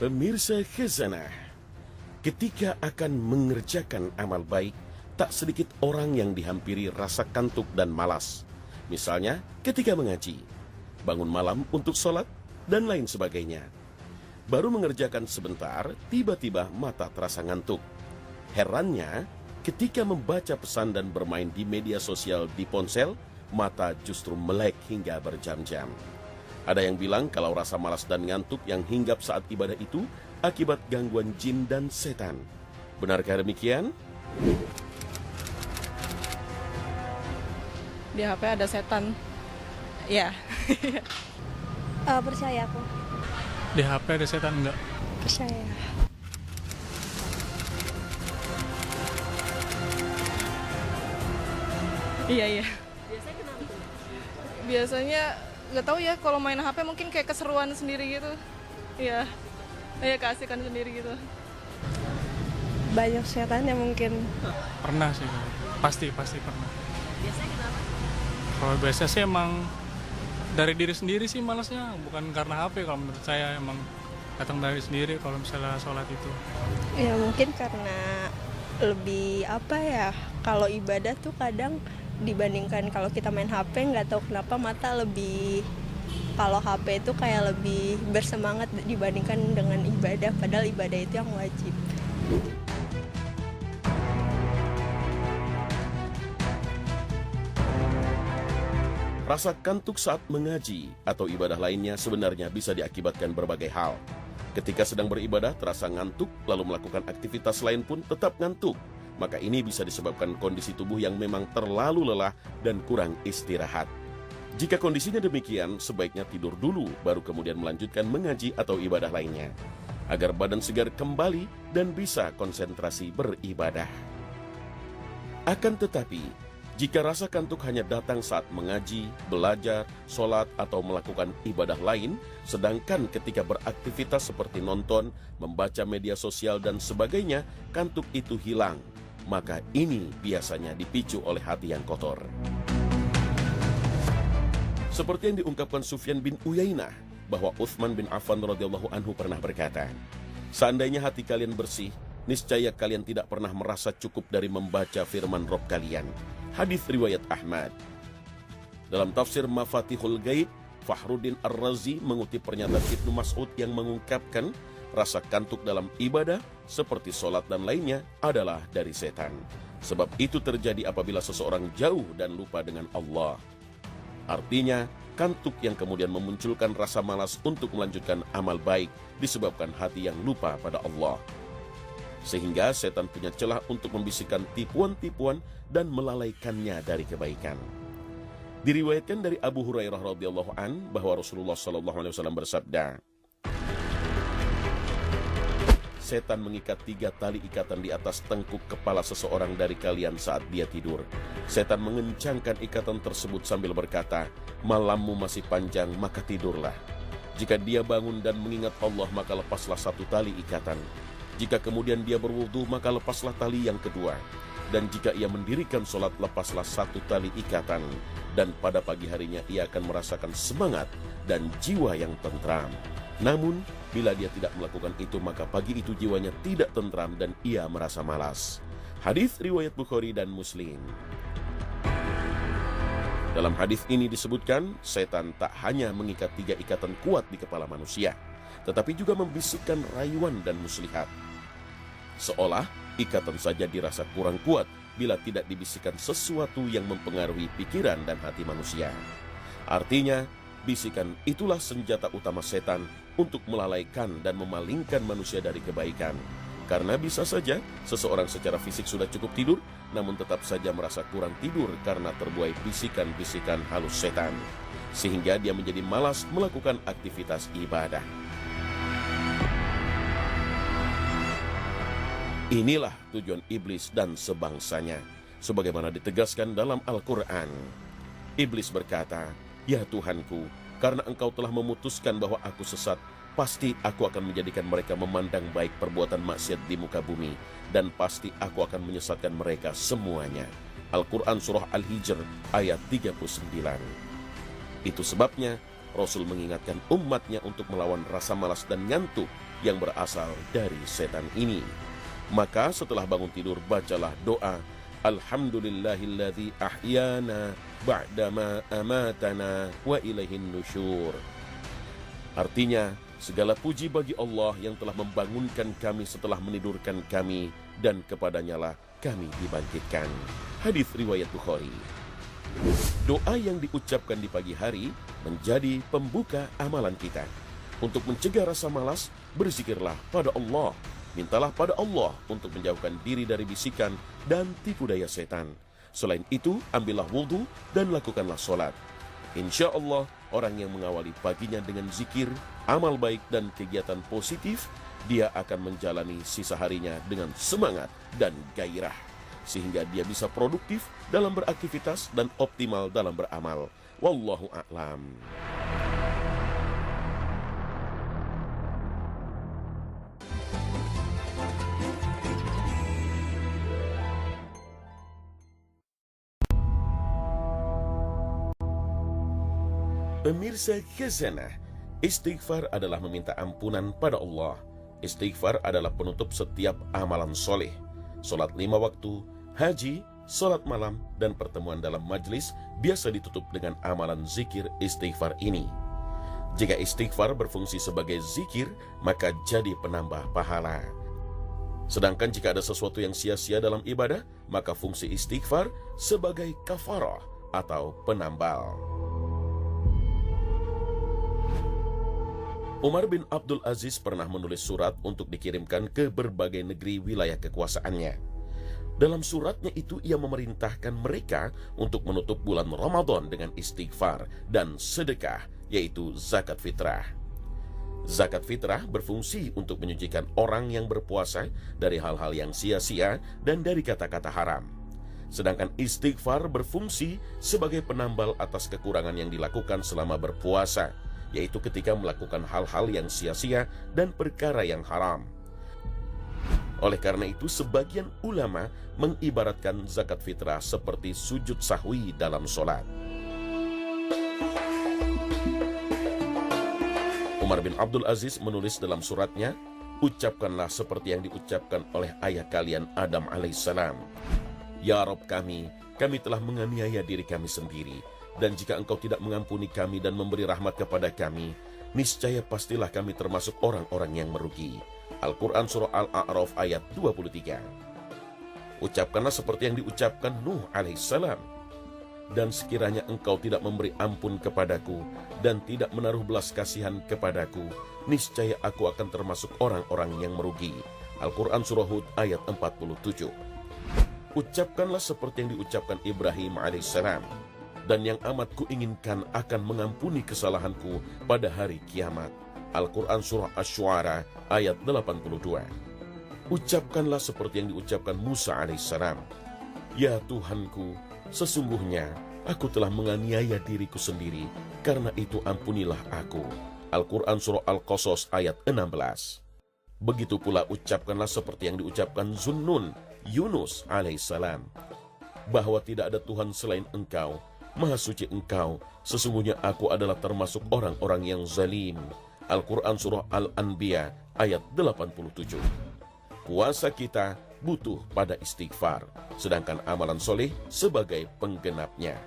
Pemirsa Khazanah, ketika akan mengerjakan amal baik, tak sedikit orang yang dihampiri rasa kantuk dan malas. Misalnya ketika mengaji, bangun malam untuk sholat, dan lain sebagainya. Baru mengerjakan sebentar, tiba-tiba mata terasa ngantuk. Herannya, ketika membaca pesan dan bermain di media sosial di ponsel, mata justru melek hingga berjam-jam. Ada yang bilang kalau rasa malas dan ngantuk yang hinggap saat ibadah itu akibat gangguan jin dan setan. Benarkah demikian? Di HP ada setan. Ya. Percaya aku. Di HP ada setan enggak? Percaya. Iya. Biasanya nggak tahu ya, kalau main HP mungkin kayak keseruan sendiri gitu. Iya. Kayak keasikan sendiri gitu. Banyak setannya mungkin. Pernah sih. Pasti pernah. Biasanya kenapa? Kalau biasa sih emang dari diri sendiri sih malasnya, bukan karena HP. Kalau menurut saya emang datang dari sendiri kalau misalnya sholat itu. Ya mungkin karena lebih kalau ibadah tuh kadang dibandingkan kalau kita main HP, nggak tahu kenapa mata lebih, kalau HP itu kayak lebih bersemangat dibandingkan dengan ibadah, padahal ibadah itu yang wajib. Rasa kantuk saat mengaji atau ibadah lainnya sebenarnya bisa diakibatkan berbagai hal. Ketika sedang beribadah terasa ngantuk, lalu melakukan aktivitas lain pun tetap ngantuk. Maka ini bisa disebabkan kondisi tubuh yang memang terlalu lelah dan kurang istirahat. Jika kondisinya demikian, sebaiknya tidur dulu, baru kemudian melanjutkan mengaji atau ibadah lainnya, agar badan segar kembali dan bisa konsentrasi beribadah. Akan tetapi, jika rasa kantuk hanya datang saat mengaji, belajar, sholat, atau melakukan ibadah lain, sedangkan ketika beraktivitas seperti nonton, membaca media sosial, dan sebagainya, kantuk itu hilang, maka ini biasanya dipicu oleh hati yang kotor. Seperti yang diungkapkan Sufyan bin Uyainah, bahwa Utsman bin Affan radhiyallahu anhu pernah berkata, "Seandainya hati kalian bersih, niscaya kalian tidak pernah merasa cukup dari membaca firman Rabb kalian." Hadis riwayat Ahmad. Dalam tafsir Mafatihul Ghaib, Fakhruddin Ar-Razi mengutip pernyataan Ibnu Mas'ud yang mengungkapkan rasa kantuk dalam ibadah seperti sholat dan lainnya adalah dari setan. Sebab itu terjadi apabila seseorang jauh dan lupa dengan Allah. Artinya, kantuk yang kemudian memunculkan rasa malas untuk melanjutkan amal baik disebabkan hati yang lupa pada Allah. Sehingga setan punya celah untuk membisikkan tipuan-tipuan dan melalaikannya dari kebaikan. Diriwayatkan dari Abu Hurairah radhiyallahu an bahwa Rasulullah SAW bersabda, "Setan mengikat 3 tali ikatan di atas tengkuk kepala seseorang dari kalian saat dia tidur. Setan mengencangkan ikatan tersebut sambil berkata, 'Malammu masih panjang, maka tidurlah.' Jika dia bangun dan mengingat Allah, maka lepaslah 1 tali ikatan. Jika kemudian dia berwudu, maka lepaslah tali yang kedua. Dan jika ia mendirikan sholat, lepaslah 1 tali ikatan. Dan pada pagi harinya ia akan merasakan semangat dan jiwa yang tentram. Namun, bila dia tidak melakukan itu, maka pagi itu jiwanya tidak tentram dan ia merasa malas." Hadis riwayat Bukhari dan Muslim. Dalam hadis ini disebutkan, setan tak hanya mengikat 3 ikatan kuat di kepala manusia, tetapi juga membisikkan rayuan dan muslihat. Seolah ikatan saja dirasa kurang kuat bila tidak dibisikkan sesuatu yang mempengaruhi pikiran dan hati manusia. Artinya, bisikan itulah senjata utama setan untuk melalaikan dan memalingkan manusia dari kebaikan. Karena bisa saja seseorang secara fisik sudah cukup tidur, namun tetap saja merasa kurang tidur karena terbuai bisikan-bisikan halus setan, sehingga dia menjadi malas melakukan aktivitas ibadah. Inilah tujuan iblis dan sebangsanya, sebagaimana ditegaskan dalam Al-Quran. Iblis berkata, "Ya Tuhanku, karena engkau telah memutuskan bahwa aku sesat, pasti aku akan menjadikan mereka memandang baik perbuatan maksiat di muka bumi, dan pasti aku akan menyesatkan mereka semuanya." Al-Quran Surah Al-Hijr ayat 39. Itu sebabnya Rasul mengingatkan umatnya untuk melawan rasa malas dan ngantuk yang berasal dari setan ini. Maka setelah bangun tidur, bacalah doa, Alhamdulillahilladzi ahyana ba'dama amatana wa ilaihin nusyur. Artinya, segala puji bagi Allah yang telah membangunkan kami setelah menidurkan kami, dan kepadanya lah kami dibangkitkan. Hadis riwayat Bukhari. Doa yang diucapkan di pagi hari menjadi pembuka amalan kita. Untuk mencegah rasa malas, berzikirlah pada Allah. Mintalah pada Allah untuk menjauhkan diri dari bisikan dan tipu daya setan. Selain itu, ambillah wudhu dan lakukanlah sholat. Insya Allah, orang yang mengawali paginya dengan zikir, amal baik dan kegiatan positif, dia akan menjalani sisa harinya dengan semangat dan gairah, sehingga dia bisa produktif dalam beraktivitas dan optimal dalam beramal. Wallahu a'lam. Pemirsa khazanah, istighfar adalah meminta ampunan pada Allah. Istighfar adalah penutup setiap amalan soleh. Salat 5 waktu, haji, salat malam, dan pertemuan dalam majlis biasa ditutup dengan amalan zikir istighfar ini. Jika istighfar berfungsi sebagai zikir, maka jadi penambah pahala. Sedangkan jika ada sesuatu yang sia-sia dalam ibadah, maka fungsi istighfar sebagai kafarah atau penambal. Umar bin Abdul Aziz pernah menulis surat untuk dikirimkan ke berbagai negeri wilayah kekuasaannya. Dalam suratnya itu ia memerintahkan mereka untuk menutup bulan Ramadan dengan istighfar dan sedekah, yaitu zakat fitrah. Zakat fitrah berfungsi untuk menyucikan orang yang berpuasa dari hal-hal yang sia-sia dan dari kata-kata haram. Sedangkan istighfar berfungsi sebagai penambal atas kekurangan yang dilakukan selama berpuasa, yaitu ketika melakukan hal-hal yang sia-sia dan perkara yang haram. Oleh karena itu, sebagian ulama mengibaratkan zakat fitrah seperti sujud sahwi dalam sholat. Umar bin Abdul Aziz menulis dalam suratnya, ucapkanlah seperti yang diucapkan oleh ayah kalian Adam alaihissalam. Ya Rabb kami telah menganiaya diri kami sendiri. Dan jika engkau tidak mengampuni kami dan memberi rahmat kepada kami, niscaya pastilah kami termasuk orang-orang yang merugi. Al-Quran Surah Al-A'raf ayat 23. Ucapkanlah seperti yang diucapkan Nuh alaihissalam. Dan sekiranya engkau tidak memberi ampun kepadaku dan tidak menaruh belas kasihan kepadaku, niscaya aku akan termasuk orang-orang yang merugi. Al-Quran Surah Hud ayat 47. Ucapkanlah seperti yang diucapkan Ibrahim alaihissalam. Dan yang amat kuinginkan akan mengampuni kesalahanku pada hari kiamat. Al-Quran Surah Asy-Syu'ara ayat 82. Ucapkanlah seperti yang diucapkan Musa alaihissalam. Ya Tuhanku, sesungguhnya aku telah menganiaya diriku sendiri, karena itu ampunilah aku. Al-Quran Surah Al-Qasas ayat 16. Begitu pula ucapkanlah seperti yang diucapkan Zunnun Yunus alaihissalam, bahwa tidak ada Tuhan selain engkau, Maha suci engkau, sesungguhnya aku adalah termasuk orang-orang yang zalim. Al-Quran Surah Al-Anbiya ayat 87. Puasa kita butuh pada istighfar, sedangkan amalan soleh sebagai penggenapnya.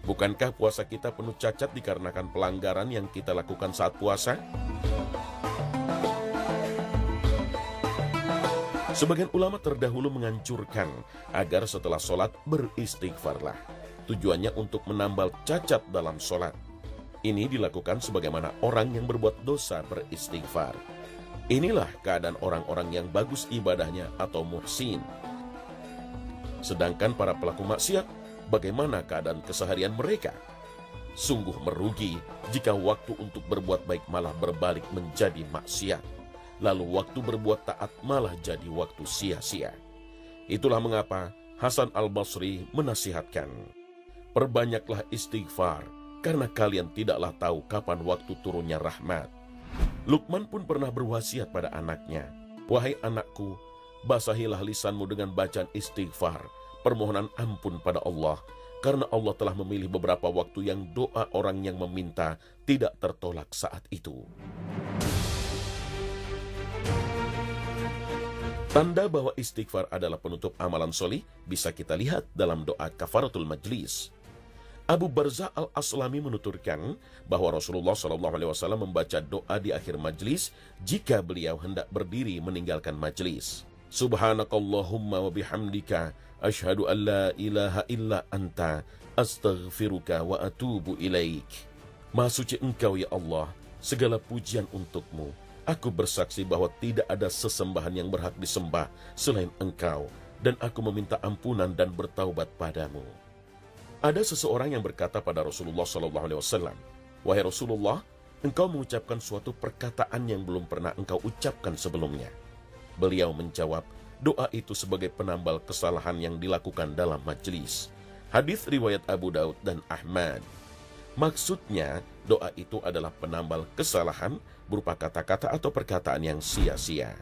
Bukankah puasa kita penuh cacat dikarenakan pelanggaran yang kita lakukan saat puasa? Sebagian ulama terdahulu menganjurkan agar setelah sholat beristighfarlah. Tujuannya untuk menambal cacat dalam sholat. Ini dilakukan sebagaimana orang yang berbuat dosa beristighfar. Inilah keadaan orang-orang yang bagus ibadahnya atau muhsin. Sedangkan para pelaku maksiat, bagaimana keadaan keseharian mereka? Sungguh merugi jika waktu untuk berbuat baik malah berbalik menjadi maksiat. Lalu waktu berbuat taat malah jadi waktu sia-sia. Itulah mengapa Hasan al-Basri menasihatkan, perbanyaklah istighfar, karena kalian tidaklah tahu kapan waktu turunnya rahmat. Luqman pun pernah berwasiat pada anaknya, wahai anakku, basahilah lisanmu dengan bacaan istighfar, permohonan ampun pada Allah, karena Allah telah memilih beberapa waktu yang doa orang yang meminta tidak tertolak saat itu. Tanda bahwa istighfar adalah penutup amalan solih bisa kita lihat dalam doa kafaratul majlis. Abu Barzah al-Aslami menuturkan bahwa Rasulullah SAW membaca doa di akhir majlis jika beliau hendak berdiri meninggalkan majlis. Subhanakallahumma wa bihamdika asyhadu an la ilaha illa anta astaghfiruka wa atubu ilaik. Maha suci Engkau ya Allah, segala pujian untukmu. Aku bersaksi bahwa tidak ada sesembahan yang berhak disembah selain Engkau, dan aku meminta ampunan dan bertaubat padamu. Ada seseorang yang berkata pada Rasulullah SAW, "Wahai Rasulullah, Engkau mengucapkan suatu perkataan yang belum pernah Engkau ucapkan sebelumnya." Beliau menjawab, doa itu sebagai penambal kesalahan yang dilakukan dalam majlis. Hadis riwayat Abu Daud dan Ahmad. Maksudnya, doa itu adalah penambal kesalahan berupa kata-kata atau perkataan yang sia-sia.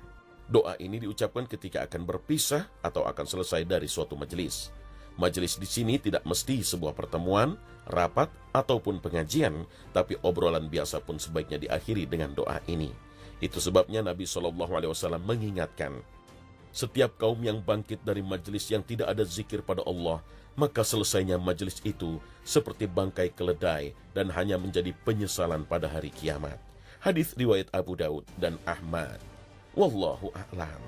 Doa ini diucapkan ketika akan berpisah atau akan selesai dari suatu majelis. Majelis di sini tidak mesti sebuah pertemuan, rapat, ataupun pengajian, tapi obrolan biasa pun sebaiknya diakhiri dengan doa ini. Itu sebabnya Nabi SAW mengingatkan, setiap kaum yang bangkit dari majelis yang tidak ada zikir pada Allah, maka selesainya majelis itu seperti bangkai keledai dan hanya menjadi penyesalan pada hari kiamat. Hadis riwayat Abu Daud dan Ahmad. Wallahu a'lam.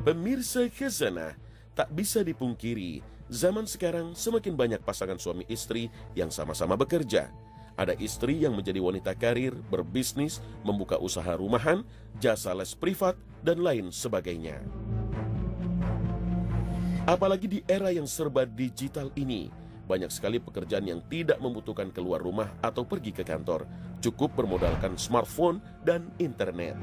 Pemirsa Khazanah, tak bisa dipungkiri, zaman sekarang semakin banyak pasangan suami istri yang sama-sama bekerja. Ada istri yang menjadi wanita karir, berbisnis, membuka usaha rumahan, jasa les privat, dan lain sebagainya. Apalagi di era yang serba digital ini, banyak sekali pekerjaan yang tidak membutuhkan keluar rumah atau pergi ke kantor, cukup bermodalkan smartphone dan internet.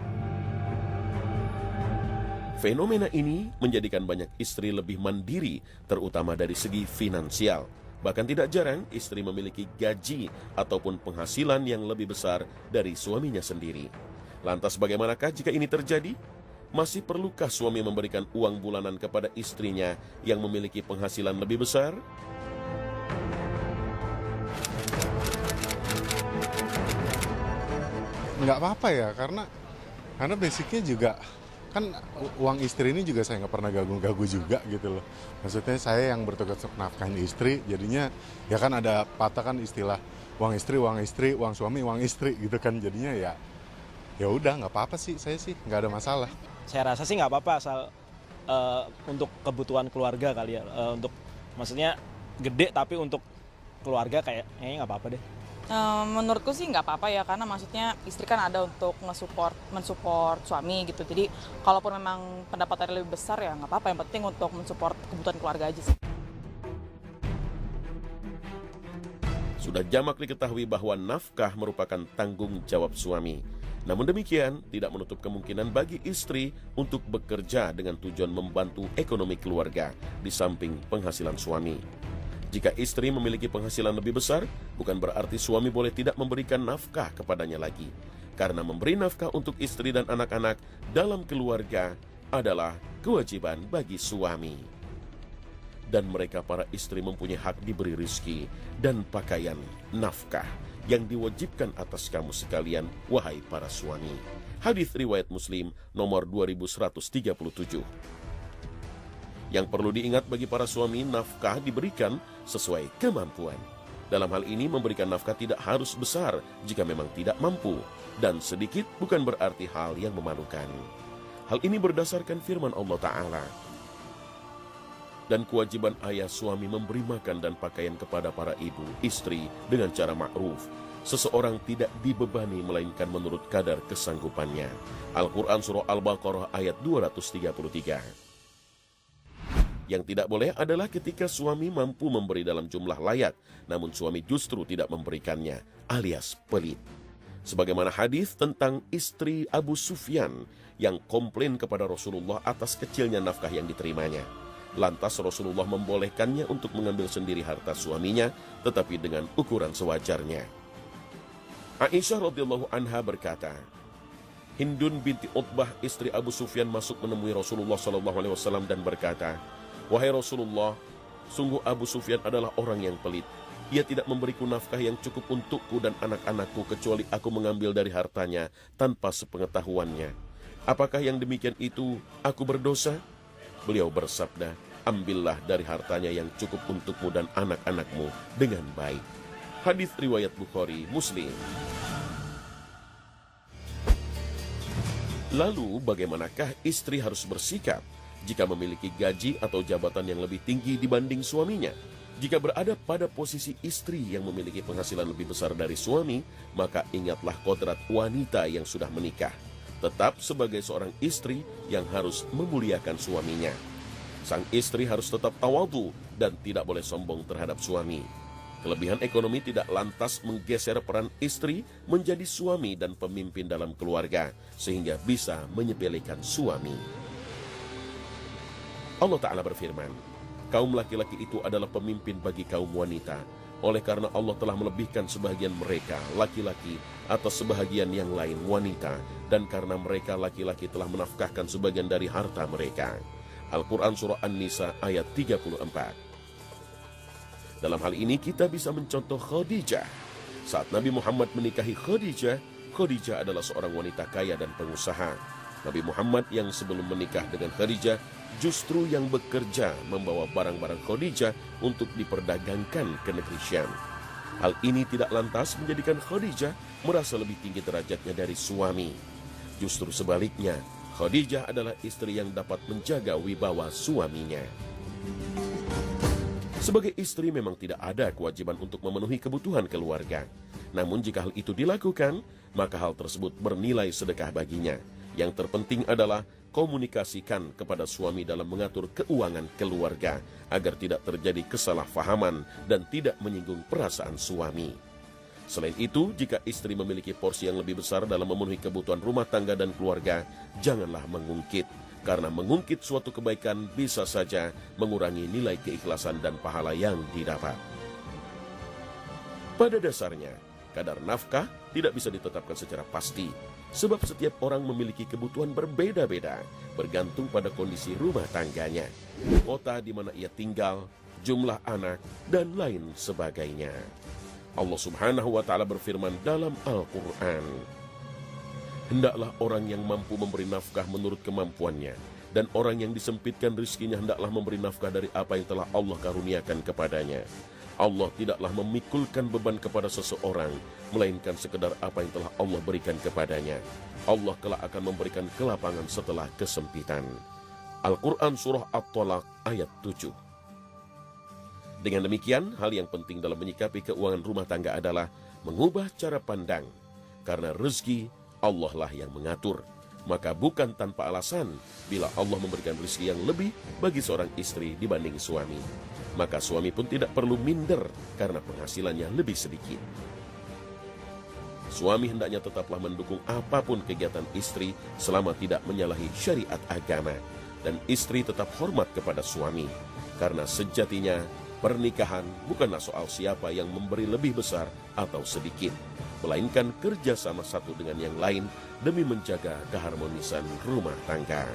Fenomena ini menjadikan banyak istri lebih mandiri, terutama dari segi finansial. Bahkan tidak jarang istri memiliki gaji ataupun penghasilan yang lebih besar dari suaminya sendiri. Lantas bagaimanakah jika ini terjadi? Masih perlukah suami memberikan uang bulanan kepada istrinya yang memiliki penghasilan lebih besar? Nggak apa-apa ya, karena basicnya juga kan uang istri ini juga saya nggak pernah gagu-gagu juga gitu loh. Maksudnya saya yang bertugas nafkahin istri, jadinya ya kan ada patah kan istilah uang istri, uang suami, uang istri gitu kan, jadinya ya udah nggak apa-apa sih, saya sih nggak ada masalah. Saya rasa sih nggak apa-apa asal untuk kebutuhan keluarga kali ya, untuk maksudnya gede tapi untuk keluarga kayaknya nggak apa-apa deh. Menurutku sih nggak apa-apa ya, karena maksudnya istri kan ada untuk mensupport suami gitu. Jadi kalaupun memang pendapatannya lebih besar ya nggak apa-apa, yang penting untuk mensupport kebutuhan keluarga aja sih. Sudah jamak diketahui bahwa nafkah merupakan tanggung jawab suami. Namun demikian, tidak menutup kemungkinan bagi istri untuk bekerja dengan tujuan membantu ekonomi keluarga di samping penghasilan suami. Jika istri memiliki penghasilan lebih besar, bukan berarti suami boleh tidak memberikan nafkah kepadanya lagi. Karena memberi nafkah untuk istri dan anak-anak dalam keluarga adalah kewajiban bagi suami. Dan mereka para istri mempunyai hak diberi rezeki dan pakaian nafkah yang diwajibkan atas kamu sekalian, wahai para suami. Hadis riwayat Muslim nomor 2137. Yang perlu diingat bagi para suami, nafkah diberikan sesuai kemampuan. Dalam hal ini, memberikan nafkah tidak harus besar jika memang tidak mampu, dan sedikit bukan berarti hal yang memalukan. Hal ini berdasarkan firman Allah Ta'ala. Dan kewajiban ayah suami memberi makan dan pakaian kepada para ibu, istri dengan cara ma'ruf. Seseorang tidak dibebani melainkan menurut kadar kesanggupannya. Al-Quran Surah Al-Baqarah ayat 233. Yang tidak boleh adalah ketika suami mampu memberi dalam jumlah layak, namun suami justru tidak memberikannya, alias pelit. Sebagaimana hadis tentang istri Abu Sufyan yang komplain kepada Rasulullah atas kecilnya nafkah yang diterimanya. Lantas Rasulullah membolehkannya untuk mengambil sendiri harta suaminya, tetapi dengan ukuran sewajarnya. Aisyah radhiyallahu anha berkata, Hindun binti Utbah, istri Abu Sufyan, masuk menemui Rasulullah SAW dan berkata, "Wahai Rasulullah, sungguh Abu Sufyan adalah orang yang pelit. Ia tidak memberiku nafkah yang cukup untukku dan anak-anakku kecuali aku mengambil dari hartanya tanpa sepengetahuannya. Apakah yang demikian itu aku berdosa?" Beliau bersabda, "Ambillah dari hartanya yang cukup untukmu dan anak-anakmu dengan baik." Hadis riwayat Bukhari, Muslim. Lalu bagaimanakah istri harus bersikap jika memiliki gaji atau jabatan yang lebih tinggi dibanding suaminya? Jika berada pada posisi istri yang memiliki penghasilan lebih besar dari suami, maka ingatlah kodrat wanita yang sudah menikah. Tetap sebagai seorang istri yang harus memuliakan suaminya. Sang istri harus tetap tawadhu dan tidak boleh sombong terhadap suami. Kelebihan ekonomi tidak lantas menggeser peran istri menjadi suami dan pemimpin dalam keluarga, sehingga bisa menyepelekan suami. Allah Ta'ala berfirman, "Kaum laki-laki itu adalah pemimpin bagi kaum wanita. Oleh karena Allah telah melebihkan sebahagian mereka, laki-laki, atas sebahagian yang lain, wanita. Dan karena mereka laki-laki telah menafkahkan sebagian dari harta mereka." Al-Quran Surah An-Nisa ayat 34. Dalam hal ini kita bisa mencontoh Khadijah. Saat Nabi Muhammad menikahi Khadijah, Khadijah adalah seorang wanita kaya dan pengusaha. Nabi Muhammad yang sebelum menikah dengan Khadijah justru yang bekerja membawa barang-barang Khadijah untuk diperdagangkan ke negeri Syam. Hal ini tidak lantas menjadikan Khadijah merasa lebih tinggi derajatnya dari suami. Justru sebaliknya, Khadijah adalah istri yang dapat menjaga wibawa suaminya. Sebagai istri memang tidak ada kewajiban untuk memenuhi kebutuhan keluarga. Namun jika hal itu dilakukan, maka hal tersebut bernilai sedekah baginya. Yang terpenting adalah komunikasikan kepada suami dalam mengatur keuangan keluarga agar tidak terjadi kesalahpahaman dan tidak menyinggung perasaan suami. Selain itu, jika istri memiliki porsi yang lebih besar dalam memenuhi kebutuhan rumah tangga dan keluarga, janganlah mengungkit. Karena mengungkit suatu kebaikan bisa saja mengurangi nilai keikhlasan dan pahala yang didapat. Pada dasarnya, kadar nafkah tidak bisa ditetapkan secara pasti, sebab setiap orang memiliki kebutuhan berbeda-beda, bergantung pada kondisi rumah tangganya, kota di mana ia tinggal, jumlah anak, dan lain sebagainya. Allah Subhanahu wa Ta'ala berfirman dalam Al-Quran, "Hendaklah orang yang mampu memberi nafkah menurut kemampuannya, dan orang yang disempitkan rizkinya hendaklah memberi nafkah dari apa yang telah Allah karuniakan kepadanya. Allah tidaklah memikulkan beban kepada seseorang, melainkan sekedar apa yang telah Allah berikan kepadanya. Allah kelak akan memberikan kelapangan setelah kesempitan." Al-Quran Surah At-Tolaq ayat 7. Dengan demikian, hal yang penting dalam menyikapi keuangan rumah tangga adalah mengubah cara pandang, karena rezeki Allah lah yang mengatur. Maka bukan tanpa alasan bila Allah memberikan rezeki yang lebih bagi seorang istri dibanding suami. Maka suami pun tidak perlu minder karena penghasilannya lebih sedikit. Suami hendaknya tetaplah mendukung apapun kegiatan istri selama tidak menyalahi syariat agama. Dan istri tetap hormat kepada suami. Karena sejatinya pernikahan bukanlah soal siapa yang memberi lebih besar atau sedikit, melainkan kerjasama satu dengan yang lain demi menjaga keharmonisan rumah tangga.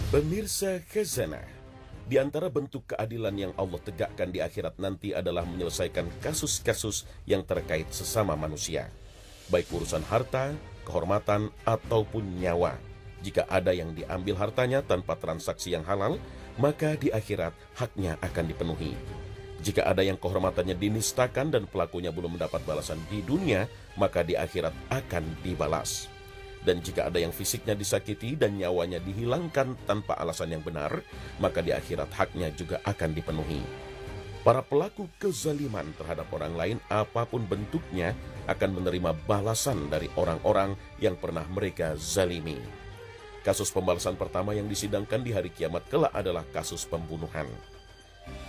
Pemirsa Khazanah, di antara bentuk keadilan yang Allah tegakkan di akhirat nanti adalah menyelesaikan kasus-kasus yang terkait sesama manusia, baik urusan harta, kehormatan, ataupun nyawa. Jika ada yang diambil hartanya tanpa transaksi yang halal, maka di akhirat haknya akan dipenuhi. Jika ada yang kehormatannya dinistakan dan pelakunya belum mendapat balasan di dunia, maka di akhirat akan dibalas. Dan jika ada yang fisiknya disakiti dan nyawanya dihilangkan tanpa alasan yang benar, maka di akhirat haknya juga akan dipenuhi. Para pelaku kezaliman terhadap orang lain apapun bentuknya akan menerima balasan dari orang-orang yang pernah mereka zalimi. Kasus pembalasan pertama yang disidangkan di hari kiamat kelak adalah kasus pembunuhan.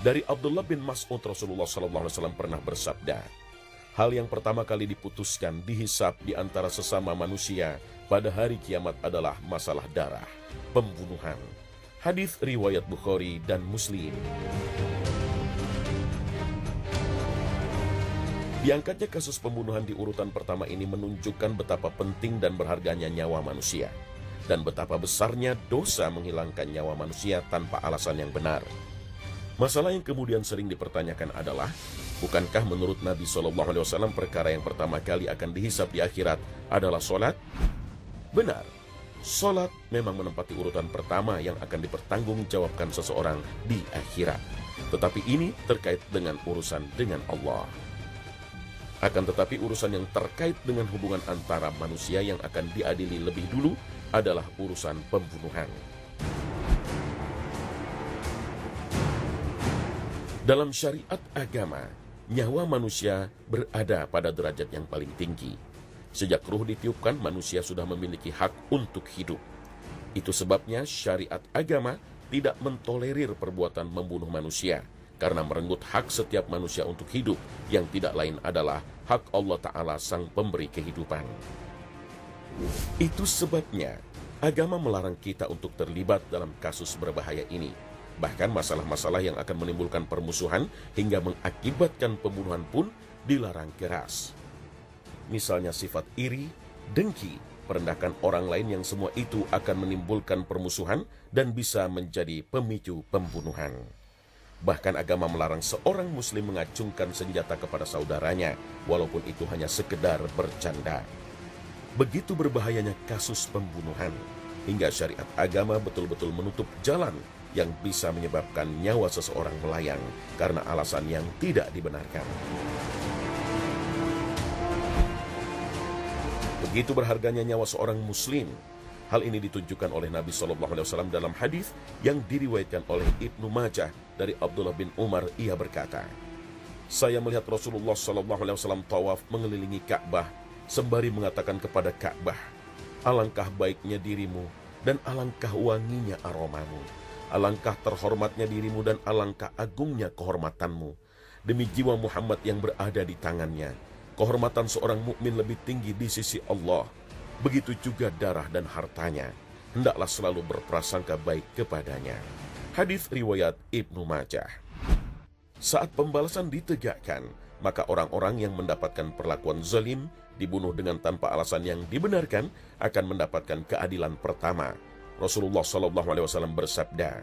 Dari Abdullah bin Mas'ud, Rasulullah SAW pernah bersabda, hal yang pertama kali diputuskan dihisab di antara sesama manusia pada hari kiamat adalah masalah darah, pembunuhan. Hadis riwayat Bukhari dan Muslim. Diangkatnya kasus pembunuhan di urutan pertama ini menunjukkan betapa penting dan berharganya nyawa manusia, dan betapa besarnya dosa menghilangkan nyawa manusia tanpa alasan yang benar. Masalah yang kemudian sering dipertanyakan adalah, bukankah menurut Nabi SAW perkara yang pertama kali akan dihisab di akhirat adalah sholat? Benar, sholat memang menempati urutan pertama yang akan dipertanggungjawabkan seseorang di akhirat. Tetapi ini terkait dengan urusan dengan Allah. Akan tetapi urusan yang terkait dengan hubungan antara manusia yang akan diadili lebih dulu adalah urusan pembunuhan. Dalam syariat agama, nyawa manusia berada pada derajat yang paling tinggi. Sejak ruh ditiupkan, manusia sudah memiliki hak untuk hidup. Itu sebabnya syariat agama tidak mentolerir perbuatan membunuh manusia, karena merenggut hak setiap manusia untuk hidup, yang tidak lain adalah hak Allah Ta'ala sang pemberi kehidupan. Itu sebabnya agama melarang kita untuk terlibat dalam kasus berbahaya ini. Bahkan masalah-masalah yang akan menimbulkan permusuhan hingga mengakibatkan pembunuhan pun dilarang keras. Misalnya sifat iri, dengki, merendahkan orang lain, yang semua itu akan menimbulkan permusuhan dan bisa menjadi pemicu pembunuhan. Bahkan agama melarang seorang muslim mengacungkan senjata kepada saudaranya, walaupun itu hanya sekedar bercanda. Begitu berbahayanya kasus pembunuhan, hingga syariat agama betul-betul menutup jalan yang bisa menyebabkan nyawa seseorang melayang karena alasan yang tidak dibenarkan. Begitu berharganya nyawa seorang muslim. Hal ini ditunjukkan oleh Nabi SAW dalam hadis yang diriwayatkan oleh Ibnu Majah dari Abdullah bin Umar. Ia berkata, "Saya melihat Rasulullah SAW tawaf mengelilingi Ka'bah sembari mengatakan kepada Ka'bah, alangkah baiknya dirimu dan alangkah wanginya aromamu. Alangkah terhormatnya dirimu dan alangkah agungnya kehormatanmu. Demi jiwa Muhammad yang berada di tangannya, kehormatan seorang mukmin lebih tinggi di sisi Allah. Begitu juga darah dan hartanya. Hendaklah selalu berprasangka baik kepadanya." Hadis riwayat Ibnu Majah. Saat pembalasan ditegakkan, maka orang-orang yang mendapatkan perlakuan zalim, dibunuh dengan tanpa alasan yang dibenarkan, akan mendapatkan keadilan pertama. Rasulullah SAW bersabda,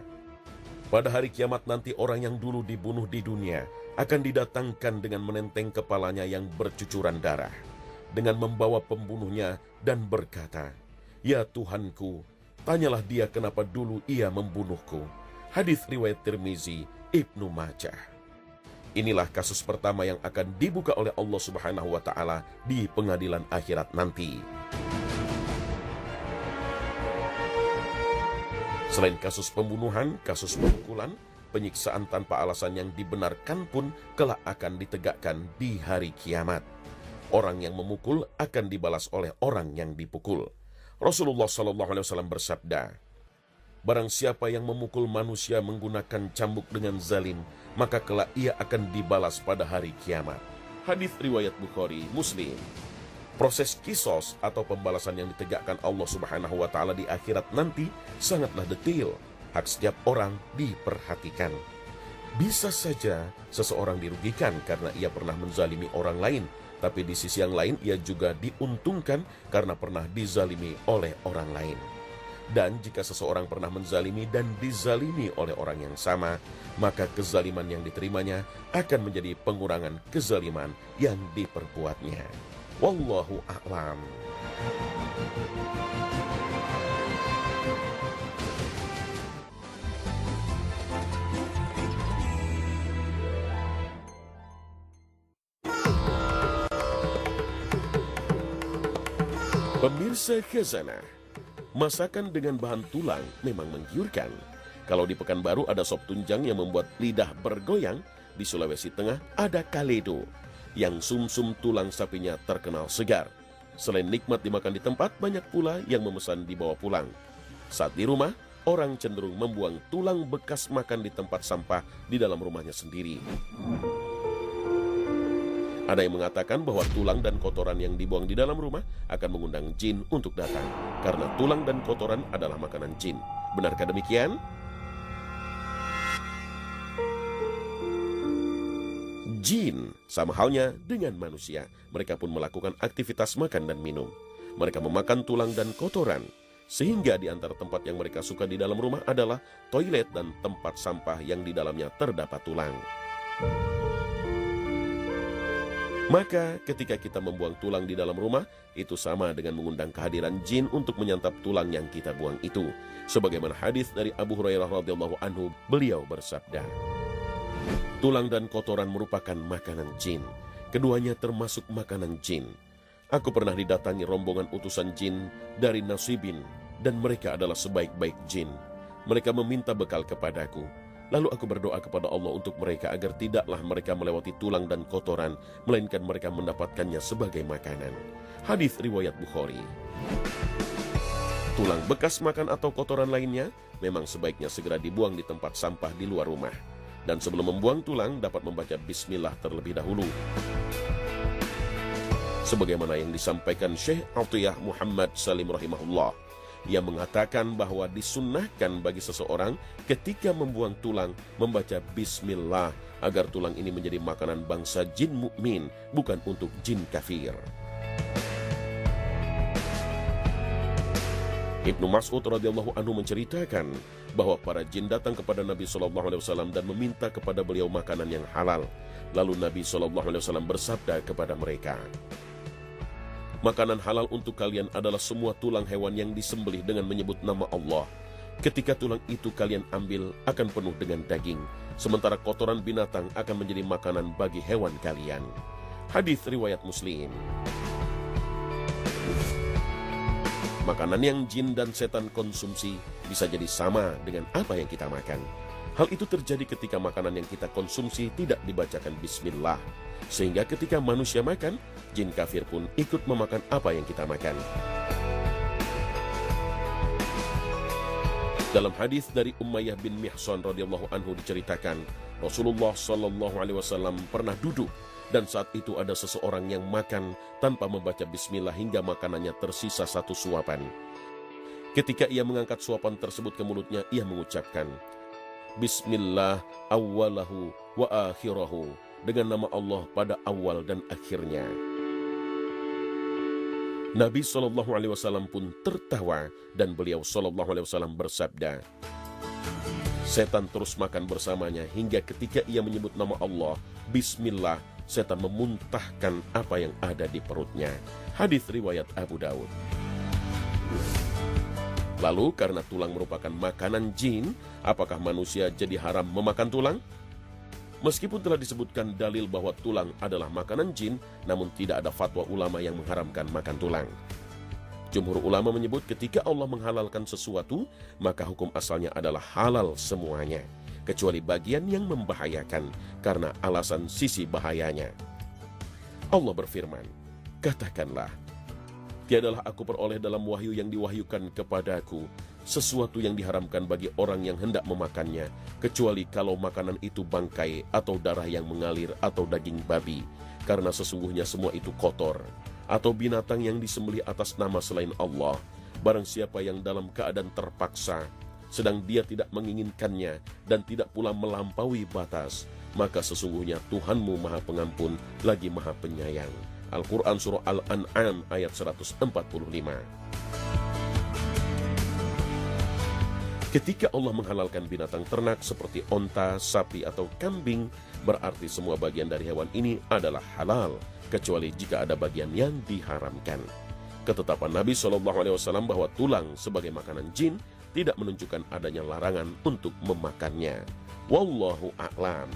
"Pada hari kiamat nanti orang yang dulu dibunuh di dunia akan didatangkan dengan menenteng kepalanya yang bercucuran darah, dengan membawa pembunuhnya dan berkata, 'Ya Tuhanku, tanyalah dia kenapa dulu ia membunuhku.'" Hadis riwayat Tirmizi, Ibnu Majah. Inilah kasus pertama yang akan dibuka oleh Allah Subhanahu wa Ta'ala di pengadilan akhirat nanti. Selain kasus pembunuhan, kasus pemukulan, penyiksaan tanpa alasan yang dibenarkan pun kelak akan ditegakkan di hari kiamat. Orang yang memukul akan dibalas oleh orang yang dipukul. Rasulullah SAW bersabda, "Barang siapa yang memukul manusia menggunakan cambuk dengan zalim, maka kelak ia akan dibalas pada hari kiamat." Hadis riwayat Bukhari, Muslim. Proses kisos atau pembalasan yang ditegakkan Allah Subhanahu wa Ta'ala di akhirat nanti sangatlah detail. Hak setiap orang diperhatikan. Bisa saja seseorang dirugikan karena ia pernah menzalimi orang lain, tapi di sisi yang lain ia juga diuntungkan karena pernah dizalimi oleh orang lain. Dan jika seseorang pernah menzalimi dan dizalimi oleh orang yang sama, maka kezaliman yang diterimanya akan menjadi pengurangan kezaliman yang diperbuatnya. Wallahu a'lam. Pemirsa Khazanah, masakan dengan bahan tulang memang menggiurkan. Kalau di Pekanbaru ada sop tunjang yang membuat lidah bergoyang, di Sulawesi Tengah ada kaledo, yang sumsum tulang sapinya terkenal segar. Selain nikmat dimakan di tempat, banyak pula yang memesan dibawa pulang. Saat di rumah, orang cenderung membuang tulang bekas makan di tempat sampah di dalam rumahnya sendiri. Ada yang mengatakan bahwa tulang dan kotoran yang dibuang di dalam rumah akan mengundang jin untuk datang, karena tulang dan kotoran adalah makanan jin. Benarkah demikian? Jin sama halnya dengan manusia. Mereka pun melakukan aktivitas makan dan minum. Mereka memakan tulang dan kotoran. Sehingga di antara tempat yang mereka suka di dalam rumah adalah toilet dan tempat sampah yang di dalamnya terdapat tulang. Maka ketika kita membuang tulang di dalam rumah, itu sama dengan mengundang kehadiran jin untuk menyantap tulang yang kita buang itu. Sebagaimana hadis dari Abu Hurairah radhiyallahu anhu, beliau bersabda, tulang dan kotoran merupakan makanan jin. Keduanya termasuk makanan jin. Aku pernah didatangi rombongan utusan jin dari Nasibin, dan mereka adalah sebaik-baik jin. Mereka meminta bekal kepadaku. Lalu aku berdoa kepada Allah untuk mereka agar tidaklah mereka melewati tulang dan kotoran, melainkan mereka mendapatkannya sebagai makanan. Hadis riwayat Bukhari. Tulang bekas makan atau kotoran lainnya memang sebaiknya segera dibuang di tempat sampah di luar rumah. Dan sebelum membuang tulang dapat membaca bismillah terlebih dahulu. Sebagaimana yang disampaikan Syekh Atiyah Muhammad Salim rahimahullah, ia mengatakan bahwa disunnahkan bagi seseorang ketika membuang tulang membaca bismillah agar tulang ini menjadi makanan bangsa jin mukmin, bukan untuk jin kafir. Ibnu Mas'ud radhiyallahu anhu menceritakan bahwa para jin datang kepada Nabi SAW dan meminta kepada beliau makanan yang halal. Lalu Nabi SAW bersabda kepada mereka, makanan halal untuk kalian adalah semua tulang hewan yang disembelih dengan menyebut nama Allah. Ketika tulang itu kalian ambil akan penuh dengan daging, sementara kotoran binatang akan menjadi makanan bagi hewan kalian. Hadis riwayat Muslim. Makanan yang jin dan setan konsumsi bisa jadi sama dengan apa yang kita makan. Hal itu terjadi ketika makanan yang kita konsumsi tidak dibacakan bismillah. Sehingga ketika manusia makan, jin kafir pun ikut memakan apa yang kita makan. Dalam hadis dari Umayyah bin Mihsan radhiyallahu anhu diceritakan, Rasulullah SAW pernah duduk dan saat itu ada seseorang yang makan tanpa membaca bismillah hingga makanannya tersisa satu suapan. Ketika ia mengangkat suapan tersebut ke mulutnya, ia mengucapkan, Bismillah awwalahu wa akhirahu, dengan nama Allah pada awal dan akhirnya. Nabi SAW pun tertawa dan beliau SAW bersabda, setan terus makan bersamanya hingga ketika ia menyebut nama Allah, Bismillah, setan memuntahkan apa yang ada di perutnya. Hadis riwayat Abu Daud. Lalu karena tulang merupakan makanan jin, apakah manusia jadi haram memakan tulang? Meskipun telah disebutkan dalil bahwa tulang adalah makanan jin, namun tidak ada fatwa ulama yang mengharamkan makan tulang. Jumhur ulama menyebut ketika Allah menghalalkan sesuatu, maka hukum asalnya adalah halal semuanya, kecuali bagian yang membahayakan karena alasan sisi bahayanya. Allah berfirman, katakanlah, tiadalah aku peroleh dalam wahyu yang diwahyukan kepadaku sesuatu yang diharamkan bagi orang yang hendak memakannya, kecuali kalau makanan itu bangkai atau darah yang mengalir atau daging babi, karena sesungguhnya semua itu kotor, atau binatang yang disembelih atas nama selain Allah. Barang siapa yang dalam keadaan terpaksa, sedang dia tidak menginginkannya dan tidak pula melampaui batas, maka sesungguhnya Tuhanmu Maha Pengampun lagi Maha Penyayang. Al-Quran Surah Al-An'am ayat 145. Ketika Allah menghalalkan binatang ternak seperti onta, sapi, atau kambing, berarti semua bagian dari hewan ini adalah halal, kecuali jika ada bagian yang diharamkan. Ketetapan Nabi SAW bahwa tulang sebagai makanan jin tidak menunjukkan adanya larangan untuk memakannya. Wallahu a'lam.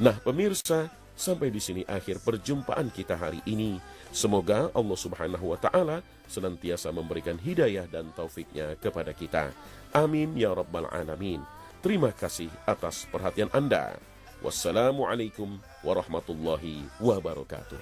Nah pemirsa, sampai di sini akhir perjumpaan kita hari ini. Semoga Allah Subhanahu wa Ta'ala senantiasa memberikan hidayah dan taufiknya kepada kita. Amin ya Rabbal Alamin. Terima kasih atas perhatian Anda. Wassalamualaikum warahmatullahi wabarakatuh.